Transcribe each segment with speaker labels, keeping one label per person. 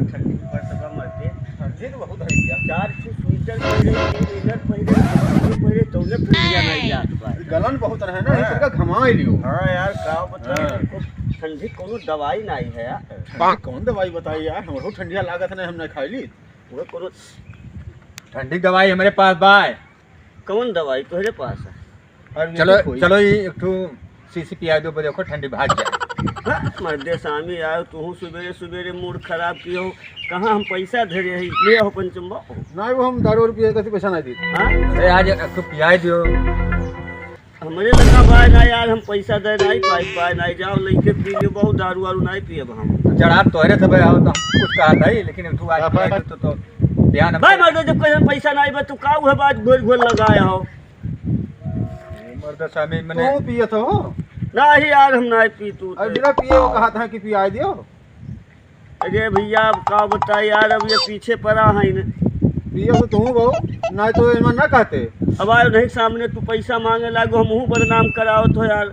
Speaker 1: ठंडी की पड़ सका मरते
Speaker 2: ठंडी तो बहुत है यार।
Speaker 1: 4 स्वेटर पहिरे इधर पहिरे तौले ठंडिया नहीं जात बा।
Speaker 2: गलन बहुत है ना इसका घमाई लियो।
Speaker 1: हाँ यार का बताओ ठंडी कोनो दवाई नहीं है यार।
Speaker 2: कौन दवाई बताई यार, हमरो ठंडिया लागत नहीं, हमने खाई ली।
Speaker 1: वो कोनो
Speaker 3: ठंडी दवाई हमारे पास बा।
Speaker 1: कौन दवाई तोहरे पास है?
Speaker 2: और
Speaker 3: चलो
Speaker 2: कोई-
Speaker 3: चलो ये एक ठो सीसी पिया दो, देखो ठंडी भाग जाए।
Speaker 1: हाँ, मर्दे सामी आयो तू सवेरे सवेरे मूड खराब कियो। कहाँ हम पैसा धरे ही ले आओ पंचम्बा।
Speaker 2: नहीं वो हम दारू रुपये का पैसा नहीं दी।
Speaker 1: हाँ
Speaker 3: अरे आज एक ठो पिया दो।
Speaker 1: हमारे लगा बाय ना यार, हम पैसा दे नहीं पाए नहीं जाओ लेके पी लियो, बहुत दारू वारू नहीं पिए हम।
Speaker 3: जड़ा तोहरे सब आओ तो हम कुछ कहा था ही, लेकिन तू आज पिया दो तो ध्यान
Speaker 1: भाई मर्दे जब कहीं पैसा नहीं बा तू का है बात घोल घोल लगाया हो।
Speaker 3: मर्द स्वामी मैंने
Speaker 2: तू पिए तो
Speaker 1: नहीं यार हम नहीं पी तू
Speaker 2: और बिना पिए वो कहा था कि पिया दियो।
Speaker 1: अरे भैया अब का बता यार, अब ये पीछे पड़ा है न।
Speaker 2: पिए तो तू बहु नहीं तो इमान ना कहते।
Speaker 1: अब आयो नहीं सामने तू पैसा मांगे लागो, हम मुँह बदनाम कराओ तो यार।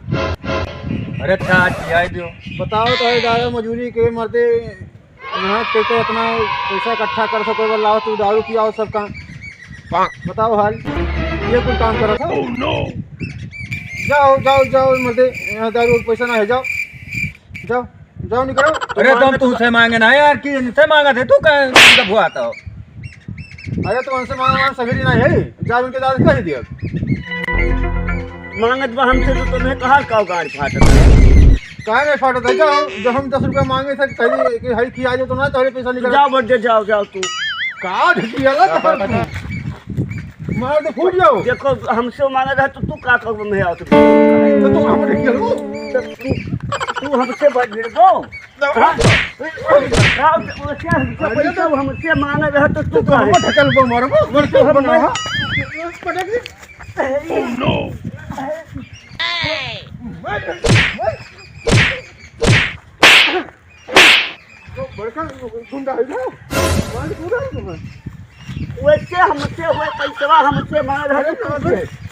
Speaker 3: अरे अच्छा आज पिया दो।
Speaker 2: बताओ तो है दारू मजूरी के मरते मेहनत करके इतना पैसा इकट्ठा कर सको, लाओ तू दारू पियाओ सब काम। बताओ हाल ये कोई काम करा था? जाओ जाओ जाओ मरते यहाँ दारू का पैसा ना है, जाओ जाओ जाओ निकलो।
Speaker 3: अरे तुम तुमसे मांगे ना यार, कि इनसे मांगा थे तू कब हुआ था?
Speaker 2: अरे तो उनसे मांग सगरी नहीं है, जा उनके दारू कह दिया।
Speaker 1: मांगत बा हमसे तो तुम्हें कहा का गाड़ फाटत।
Speaker 2: काहे नहीं फाटत है? जाओ जब हम 10 रुपया मांगे थे कहीं कि हई खिया जो तो ना तोरे पैसा निकल
Speaker 1: जाओ बर्थडे जाओ जाओ तू।
Speaker 2: का ढकियाला तो मार दे फूट जाओ।
Speaker 1: देखो हमसे मांगा था तो तू का कर में आओ तो
Speaker 2: तो हम ढकियालो
Speaker 1: तू हमसे बर्थडे दो। हाँ? पैसा हमसे मांगा रहा तो तू
Speaker 2: तो हम ढकल को मारबो वर्षो बनावा पटक दे। तो बड़का गुंडा है ना मार पूरा है।
Speaker 1: वैसे हमसे हुए पैसा हमसे मांग रहा तो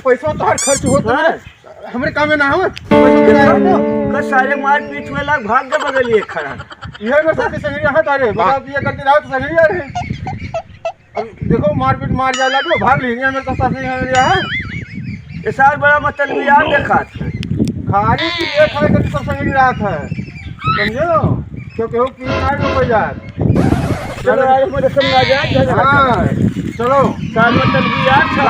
Speaker 2: पैसा तो हर खर्च होता है, हमरे काम में ना हो।
Speaker 1: का सारे मार पीट में लाग भाग के बगल ये खड़ा।
Speaker 2: ये मेरे साथ संगी यहाँ तारे बता ये करते रहो तो संगी आ रहे। अब देखो मारपीट मार जाए लगे भाग लेंगे मेरे तो साथ नहीं है।
Speaker 1: ये साल बड़ा मतलब यार देखा
Speaker 2: खाने की ये खाए करके सब संगी रहा था, समझो क्योंकि वो पी मार में कोई यार।
Speaker 1: चलो यार मुझे समझ आ जाए।
Speaker 2: हाँ चलो
Speaker 1: साल मतलब यार था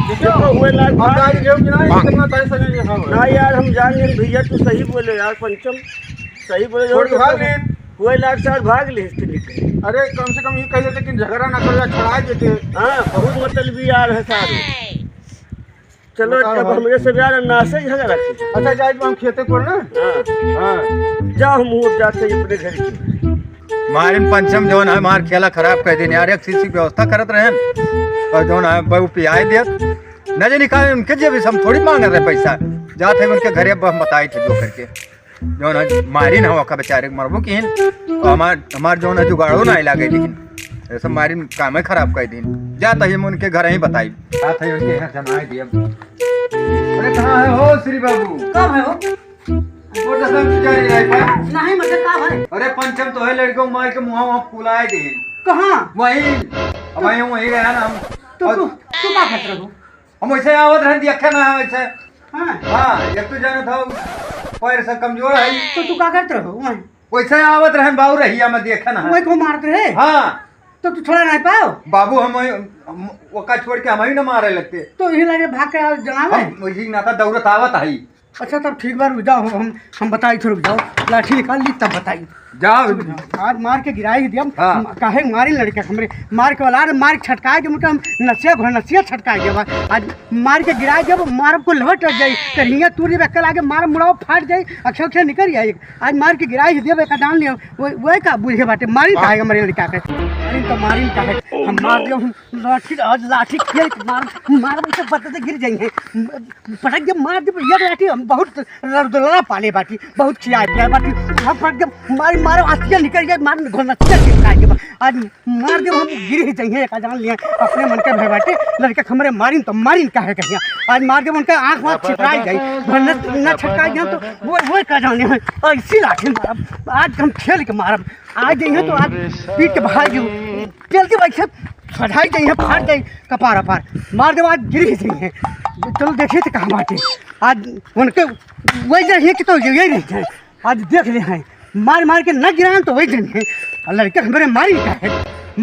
Speaker 2: देखो
Speaker 1: हुए लाग
Speaker 2: अब
Speaker 1: भाग।
Speaker 2: गाड़ी लेओ कि नहीं कितना तारे संगी रहा
Speaker 1: ना यार हम जान गए भैया तू सही बोले यार पंचम सही बोले
Speaker 2: छोड़ के भाग ले।
Speaker 1: हुए लाख साल भाग ले निकले।
Speaker 2: अरे कम से कम ये कह देते कि झगड़ा ना करो या छुड़ा देते।
Speaker 1: हाँ बहुत मतलब यार है सारे। चलो
Speaker 2: बताओ
Speaker 1: जब
Speaker 2: भाई।
Speaker 1: हमरे से यार नासे झगड़ा की।
Speaker 2: अच्छा जाए हम खेते पर ना।
Speaker 1: हाँ
Speaker 2: हाँ
Speaker 1: जाओ हम अब जाते हैं अपने घर की।
Speaker 3: मारे पंचम जो है हमार खेला खराब कर देने यार, एक चीज की व्यवस्था करत रहे और जो है वो पियाए दिया न जाने का उनके जेब से हम थोड़ी मांग रहे पैसा। जाते उनके घरे बताए थे जो करके जो है मारी ना हुआ बेचारे मरबो की हमार जो है जुगाड़ो ना लागे, लेकिन ऐसा मारी काम है खराब कर दिन। जाता ही उनके घर ही बताई आते ही उनके घर जमाए दिया। अरे कहाँ है हो श्री बाबू?
Speaker 4: कब है हो?
Speaker 3: वो तो सब जारी रहे पा।
Speaker 4: नहीं मतलब का है?
Speaker 3: अरे पंचम तो है लड़कों मार के मुँह वहाँ फुलाए दे
Speaker 4: कहाँ?
Speaker 3: वहीं अब वहीं रहे ना हम।
Speaker 4: तो तू का खतरा हो?
Speaker 3: हम वैसे आवत रहे दिखे ना वैसे।
Speaker 4: हाँ
Speaker 3: हाँ एक तो जाना था पैर से कमजोर है,
Speaker 4: तो तू का करते रहो वहीं?
Speaker 3: वैसे आवत रहे बाबू रहिया में देखे ना।
Speaker 4: वही को मारते रहे?
Speaker 3: हाँ
Speaker 4: तो तू थोड़ा नहीं पाओ?
Speaker 3: बाबू हम वका छोड़ के हम ही ना मारे लगते।
Speaker 4: तो यही लगे भाग के जनावे?
Speaker 3: हम वही नाता दौड़त आवत आई।
Speaker 4: अच्छा तब ठीक बार रुक जाओ, हम बताई थोड़ा रुक जाओ, लाठी निकाल ली तब बताई।
Speaker 3: जाओ
Speaker 4: आज मार के गिराई दिया
Speaker 3: हाँ।
Speaker 4: काहे मारी लड़के हमरे मार के वाला मार के छटकाए के मतलब हम नसिया घर नसिया छटकाए के आज मार के गिराए जब मारब को लहट जाई कहिया तूरी बेकल आगे मार मुड़ाव फाट जाई अक्षर अक्षर निकल जाई। आज मार के गिराई दिया बेका डाल लिया वो का बुझे बाटे मारी काहे मारे लड़का के मारी तो मारी काहे हम मार दियो लाठी आज लाठी खेल के मार मार से पत्ते गिर जाएंगे पटक जब मार दे ये लाठी हम बहुत रदला पाले बाटी, बहुत खिया पिया बाटी। हम फट जब मारी मारो आसिया निकल जाए, मार घोनसिया चिपका के आज मार जब हम गिर ही जाइए का जान लिए अपने मन के भय बाटे लड़के हमरे मारिन तो मारिन काहे कहिया आज मार जब उनका आंख में छिटराई गई घोनस न छटकाई गया तो वो का जाने है ऐसी लाठी मारब आज हम खेल के मारब आज जाइए तो आज पीट के भाग जो तेल के बैठे सजाई जाइए फाड़ जाए कपार अपार मार के बाद गिर ही जाइए। चलो देखिए तो कहाँ बाटे आज उनके वही जाइए कि तो यही नहीं जाए आज देख ले हैं मार मार के न गिरान तो वही दिन है और लड़के हमारे मारिन का है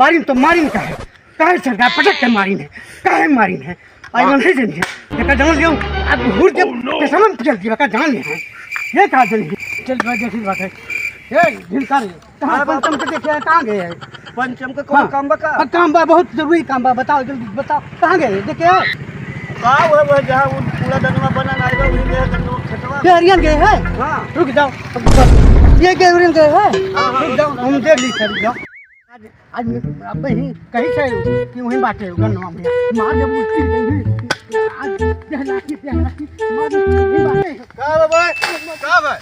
Speaker 4: मारिन तो मारिन का है काहे सरकार पटक के मारिन है काहे मारिन है आज मन नहीं जानी है देखा जान लियो अब हुर के समझ चल दिया का जान है ये कहा जानी चल मैं देखी बात है ये ढिलका रे कहां पंचम के देखे कहां गए हैं
Speaker 1: पंचम का कौन काम बा का
Speaker 4: काम बा बहुत जरूरी काम बा बताओ जल्दी बताओ कहां गए देखे
Speaker 1: का वो जहां वो पूरा दनवा बना नाई बा वही गए दनवा खेतवा
Speaker 4: केरियन गए हैं
Speaker 1: हां
Speaker 4: रुक जाओ ये केरियन गए हैं रुक जाओ हम देख ली सर जाओ आज आज अब ही कहीं से कि वहीं बाटे गन्नवा में मार जब उठती गई आज पहला की मार वहीं बाटे
Speaker 2: का भाई का भाई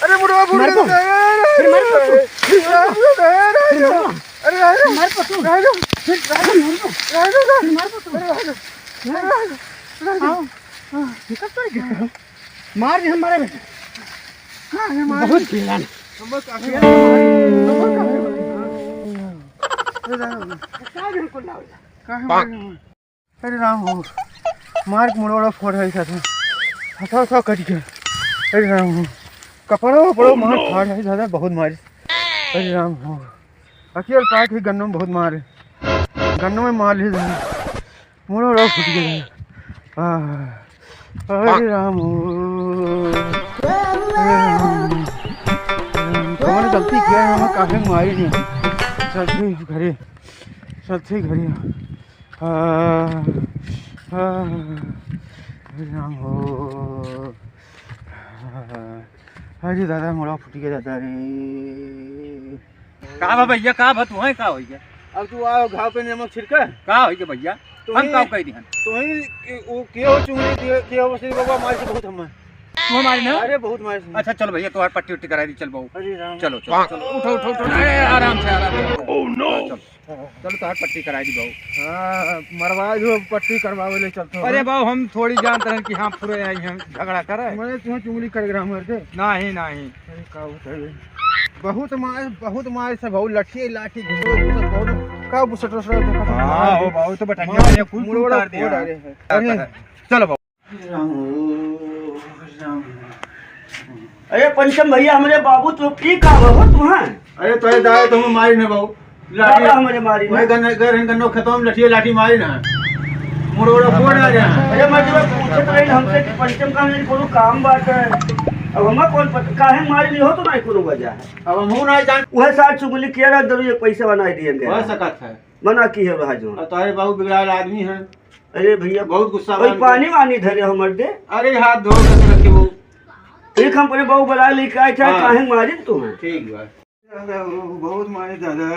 Speaker 2: अरे मुड़वा फूट गया अरे मार पतू
Speaker 4: मार दे हमारे बेटे बहुत खेला
Speaker 2: अरे राम हो मार मुड़वा फोड़ है था हथा हथा कट गया अरे राम हो कपड़ा वपड़ो मार फाड़ है दादा बहुत मारी अरे राम हो अकेले पाट ही गन्नों में बहुत मारे गन्नों में मार ली मुड़ो रो फूट गया अरे राम हो हमने गलती किया है हमें काफी मारी नहीं सबसे घरे अरे राम हो अरे दादा मुड़ा फूट गया दादा रे
Speaker 3: का बा भैया का बा तू है का होइया
Speaker 2: अब तू आओ घाव पे नमक छिड़का
Speaker 3: का होइया भैया हम का कह दिहन
Speaker 2: तो ही वो के हो चुंगली के हो श्री बाबा मार से बहुत हम
Speaker 3: तू हमारे ना
Speaker 2: अरे बहुत मार से
Speaker 3: अच्छा चलो भैया तोहार पट्टी उट्टी करा दी चल बहू
Speaker 2: अरे राम
Speaker 3: चलो चलो चलो उठो उठो उठो अरे आराम से ओह नो चलो तोहार पट्टी करा दी बहू
Speaker 2: हां मरवा जो पट्टी करवावे ले चलतो
Speaker 3: अरे बहू हम थोड़ी जानते हैं कि हां पूरे आई हैं झगड़ा करे
Speaker 2: मैंने तुम्हें चुंगली कर ग्राम मर के
Speaker 3: नहीं नहीं
Speaker 2: अरे का उठे बहुत मार से बहुत लठी लाठी घुसो बहुत का बुसटो सर देखा
Speaker 3: हां हो बहू तो बटनिया ने कुल उतार दिया
Speaker 2: अरे
Speaker 3: चलो बहू
Speaker 1: अरे पंचम भैया हमारे बाबू तो की का हो तुम्हां
Speaker 2: अरे तो दादा तुम मारी ना बाबू
Speaker 1: लाठी हमारे मारी
Speaker 2: भाई गन्नो खेतों में लठी मारी ना मुड़ोड़ा फोड़ आ गया
Speaker 1: अरे मैं जब पूछत रही हमसे कि पंचम का हमने कोनो काम बात है अब हमें कौन पता काहे मारी नहीं हो तो नहीं कोनो वजह है
Speaker 2: अब हम नहीं जान
Speaker 1: वह साथ चुगली किया रहा दरो ये पैसा बना दिएंगे
Speaker 2: हो सकत है
Speaker 1: मना की है भाजो
Speaker 2: और तारे बाबू बिगड़ाल आदमी है
Speaker 1: अरे भैया
Speaker 2: बहुत गुस्सा
Speaker 1: कोई पानी वानी धरे हमर दे
Speaker 2: अरे हाथ धो के रखे वो
Speaker 1: एक हम परे बहु बड़ा लेके आए थे काहे मारी तुम्हें
Speaker 2: ठीक बा दादा बहुत मारे दादा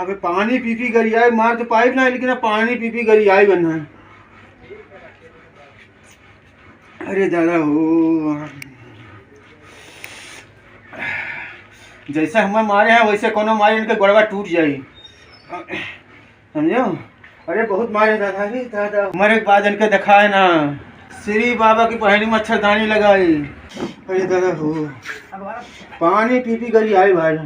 Speaker 2: अबे पानी पी गरी आई मार तो पाइप ना लेकिन पानी पी गरी आई बनना अरे दादा हो जैसे हमें मारे हैं वैसे कोनो मारे इनके गोड़वा टूट जाए समझो अरे बहुत मारे दादा रे दादा मरे के बाद इनके दिखाए ना श्री बाबा की पहली मच्छरदानी लगाई अरे दादा हो पानी पी गली आई भाई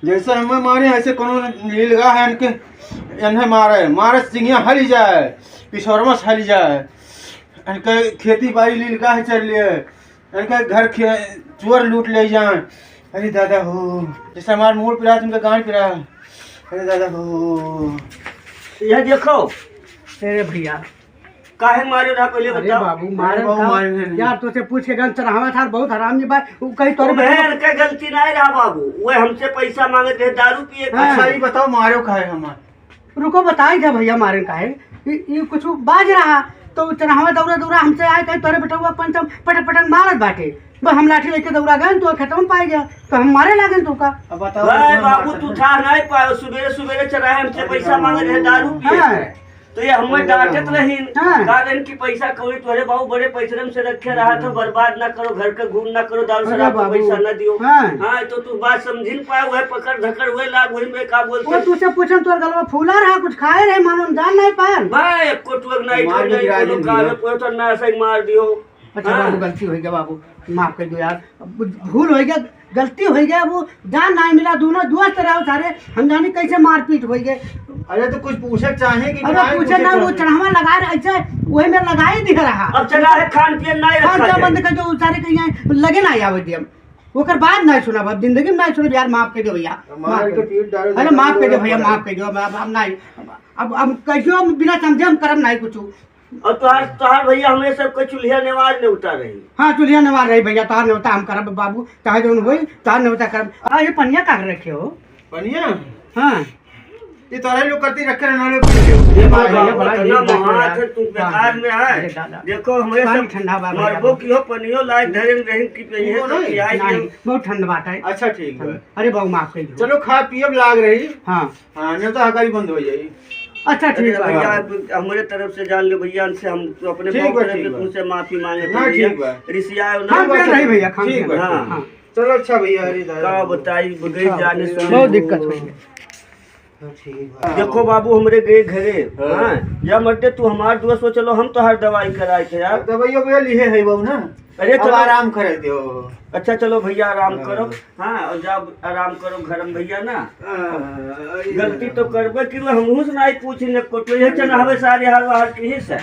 Speaker 2: जैसे हमें मारे ऐसे कोनो लीलगा है इनके इन्हें मारे सिंगिया हल जाए पिछोरमस हल जाए इनके खेती बाड़ी लीलगा है चल लिए इनके घर चुअर लूट ले जाए अरे दादा हो जैसे हमारे मोड़ पिरा तुमका गाँव पिरा अरे दादा हो
Speaker 1: यह देखो
Speaker 4: तेरे भैया
Speaker 1: काहे मारे रहा पहले
Speaker 4: अरे
Speaker 1: बताओ।
Speaker 4: बाबू मारे
Speaker 2: बाबू,
Speaker 4: का-
Speaker 2: मारे नहीं।
Speaker 4: यार तो से पूछ के गन चढ़ावा था बहुत हरामी बा उ कहीं
Speaker 1: तो
Speaker 4: तोरे
Speaker 1: बहन के गलती नहीं रहा बाबू, वो हमसे पैसा मांगे थे दारू पिए के।
Speaker 4: हाँ।
Speaker 2: अच्छा ये बताओ मारो खाए हमारे।
Speaker 4: रुको बताई दे भैया मारे का है ये कुछ बाज रहा तो चढ़ावा दौड़ा दौड़ा हमसे आए कहीं तोरे बेटा हुआ पंचम पटक पटक मारत बाटे बस हम लाठी लेके दौड़ा गए तो खत्म पाई गया तो हम मारे लागन तो का
Speaker 2: अब बताओ
Speaker 1: भाई
Speaker 2: कौन
Speaker 1: बाबू
Speaker 2: मारता
Speaker 1: तू
Speaker 2: है?
Speaker 1: था नहीं पायो, सवेरे सवेरे चढ़ाए हमसे पैसा मांगे थे दारू पिए
Speaker 4: हाँ।
Speaker 1: के। तो ये हमें डांटत रही
Speaker 4: हाँ।
Speaker 1: कारण की पैसा कौड़ी तोरे बाबू बड़े परिश्रम से रखे रहा था, बर्बाद ना करो, घर का घूम ना करो, दारू
Speaker 4: अरे
Speaker 1: शराब का
Speaker 4: बाबू।
Speaker 1: पैसा ना दियो।
Speaker 4: हाँ।
Speaker 1: हाँ तो तू बात समझ नहीं पाया, वह पकड़ धकड़ हुए लाग वही में का
Speaker 4: वो
Speaker 1: बोलते
Speaker 4: तुझसे पूछन तोर गलवा फूला रहा कुछ खाए रहे मानो जान नहीं पान
Speaker 1: भाई एक कोटवक नहीं
Speaker 2: मार के गिरा
Speaker 1: तो
Speaker 2: देंगे।
Speaker 1: कावे कोई तो ना सही मार दियो।
Speaker 4: अच्छा
Speaker 1: हाँ।
Speaker 4: बाबू गलती हो गया बाबू माफ कर दो यार भूल हो गया गलती हो गया वो जान नहीं मिला दोनों दोस्त रहो सारे हम जाने कैसे मारपीट हो गए
Speaker 2: अरे तो कुछ पूछे चाहे कि
Speaker 4: अरे
Speaker 2: नहीं
Speaker 4: पूछे ना वो
Speaker 2: चाहे?
Speaker 4: चढ़ावा लगा रहे ऐसे वही में लगाए दिख रहा
Speaker 1: अब चला है खान पियन नहीं
Speaker 4: खान
Speaker 1: रखा
Speaker 4: क्या
Speaker 1: जाए।
Speaker 4: बंद कर दो सारे कहीं लगे ना आवे दियम ओकर बाद नहीं सुना अब जिंदगी में नहीं सुना यार माफ कर दो भैया माफ
Speaker 2: मार
Speaker 4: कर
Speaker 2: के पीट डालो।
Speaker 4: अरे माफ कर दो भैया माफ कर दो अब नहीं अब कैसे हम बिना समझे हम करम नहीं कुछ
Speaker 1: और तुहार भैया हमें सब को चूल्हा नेवाज ने उतार रही।
Speaker 4: हाँ चुलिया नवार रही भैया तार नेवता हम करब बाबू चाहे जो होई तार नेवता करब ये पनिया काट रखे हो
Speaker 2: बनिया
Speaker 4: हाँ
Speaker 2: ये तोरे लोग करती रखे रहना लोग पी लो।
Speaker 1: ये
Speaker 4: बड़ा
Speaker 1: बाबा,
Speaker 4: भैया, बड़ा
Speaker 1: इतना
Speaker 4: ये बात
Speaker 1: महान
Speaker 4: है
Speaker 1: है, तुम
Speaker 4: यार।
Speaker 1: बेकार में
Speaker 4: अरे
Speaker 1: है।
Speaker 4: दादा।
Speaker 1: देखो हमें
Speaker 4: पानी
Speaker 1: सब
Speaker 4: ठंडा बा भैया।
Speaker 1: मरबो की हो पनियो लायक धरे रही की पे
Speaker 2: वो
Speaker 1: है तो
Speaker 2: नहीं,
Speaker 1: पियाई
Speaker 4: नहीं
Speaker 1: दियो।
Speaker 4: बहुत ठंड बात है
Speaker 2: अच्छा ठीक है।
Speaker 4: अरे बाबू माफ कर दो
Speaker 2: चलो खा पियब लाग रही।
Speaker 4: हाँ
Speaker 2: हाँ नहीं तो हकारी बंद हो जाएगी।
Speaker 4: अच्छा
Speaker 1: अरे
Speaker 4: ठीक है
Speaker 1: भैया हमारे तरफ से जान लो भैया से हम तो अपने
Speaker 2: ठीक
Speaker 1: बहुत
Speaker 2: बा,
Speaker 1: तरफ
Speaker 2: ठीक
Speaker 1: से
Speaker 2: बा।
Speaker 1: तुमसे माफी मांगे
Speaker 2: हाँ,
Speaker 1: भैया।
Speaker 2: ठीक बा।
Speaker 1: रिसिया
Speaker 4: खान
Speaker 1: ना
Speaker 4: पियन रही भैया खान
Speaker 2: ठीक
Speaker 4: पियन।
Speaker 2: बा,
Speaker 1: हाँ।
Speaker 4: हाँ
Speaker 2: चलो अच्छा भैया अरे
Speaker 1: का
Speaker 2: दादा।
Speaker 1: बताई गई जाने सुने।
Speaker 4: बहुत दिक्कत हुई
Speaker 2: ठीक है।
Speaker 1: देखो बाबू हमरे गए घरे हाँ या मरते तू हमार दोस्त हो, चलो हम तो हर दवाई कराए थे यार।
Speaker 2: तो भैया भैया लिए है बहू ना।
Speaker 1: अरे
Speaker 2: अब
Speaker 1: चलो
Speaker 2: आराम करे दो।
Speaker 1: अच्छा चलो भैया आराम
Speaker 2: हाँ।
Speaker 1: करो। हाँ और जब आराम करो घर में भैया ना
Speaker 2: अरे
Speaker 1: गलती तो करबे कि हमहू से नहीं पूछने को तो ये चनावे सारे हाल बाहर की ही से।